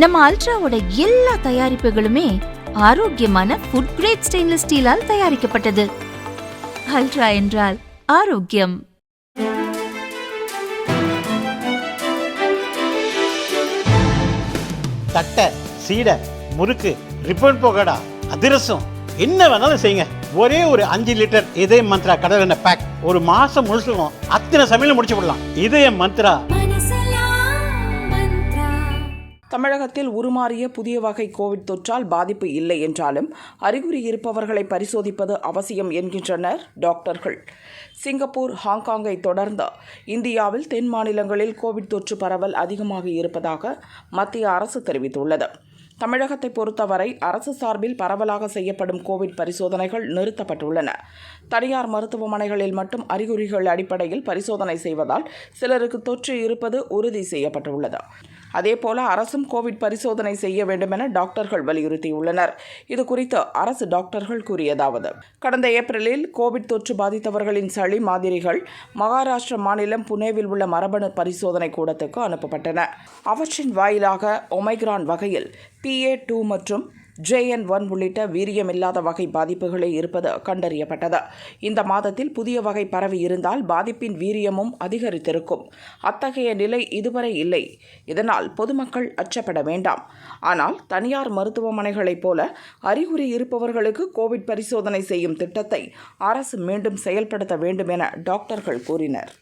நம்ம அல்ட்ராவோட எல்லா தயாரிப்புகளுமே ஆரோக்கியமான ஃபுட் கிரேட் ஸ்டெயின்லெஸ் ஸ்டீலால் தயாரிக்கப்பட்டது. அல்ட்ரா என்றால் ஆரோக்கியம். தட்டை, சீடை, முறுக்கு, ரிப்பன் பகோடா, அதிரசம் என்ன வேணாலும் செய்யுங்க. ஒரே ஒரு 5 லிட்டர் இதய மந்த்ரா கடல் எண்ணெய் பேக் ஒரு மாசம் முழுசுக்கும் அத்தனை சமையல் முடிச்சு விடலாம். இதய மந்த்ரா. தமிழகத்தில் உருமாறிய புதிய வகை கோவிட் தொற்றால் பாதிப்பு இல்லை என்றாலும் அறிகுறி இருப்பவர்களை பரிசோதிப்பது அவசியம் என்கின்றனர் டாக்டர்கள். சிங்கப்பூர், ஹாங்காங்கை தொடர்ந்து இந்தியாவில் தென் மாநிலங்களில் கோவிட் தொற்று பரவல் அதிகமாக இருப்பதாக மத்திய அரசு தெரிவித்துள்ளது. தமிழகத்தை பொறுத்தவரை அரசு சார்பில் பரவலாக செய்யப்படும் கோவிட் பரிசோதனைகள் நிறுத்தப்பட்டுள்ளன. தனியார் மருத்துவமனைகளில் மட்டும் அறிகுறிகள் அடிப்படையில் பரிசோதனை செய்வதால் சிலருக்கு தொற்று இருப்பது உறுதி செய்யப்பட்டுள்ளது. அதேபோல அரசும் கோவிட் பரிசோதனை செய்ய வேண்டும் என டாக்டர்கள் வலியுறுத்தியுள்ளனர். இதுகுறித்து அரசு டாக்டர்கள் கூறியதாவது: கடந்த ஏப்ரலில் கோவிட் தொற்று பாதித்தவர்களின் சளி மாதிரிகள் மகாராஷ்டிர மாநிலம் புனேவில் உள்ள மரபணு பரிசோதனை கூடத்துக்கு அனுப்பப்பட்டன. அவற்றின் வாயிலாக ஒமைக்ரான் வகையில் PA2 மற்றும் JN1 உள்ளிட்ட வீரியமில்லாத வகை பாதிப்புகளே இருப்பது கண்டறியப்பட்டது. இந்த மாதத்தில் புதிய வகை பரவி இருந்தால் பாதிப்பின் வீரியமும் அதிகரித்திருக்கும். அத்தகைய நிலை இதுவரை இல்லை. இதனால் பொதுமக்கள் அச்சப்பட வேண்டாம். ஆனால் தனியார் மருத்துவமனைகளைப் போல அறிகுறி இருப்பவர்களுக்கு கோவிட் பரிசோதனை செய்யும் திட்டத்தை அரசு மீண்டும் செயல்படுத்த வேண்டும் என டாக்டர்கள் கூறினர்.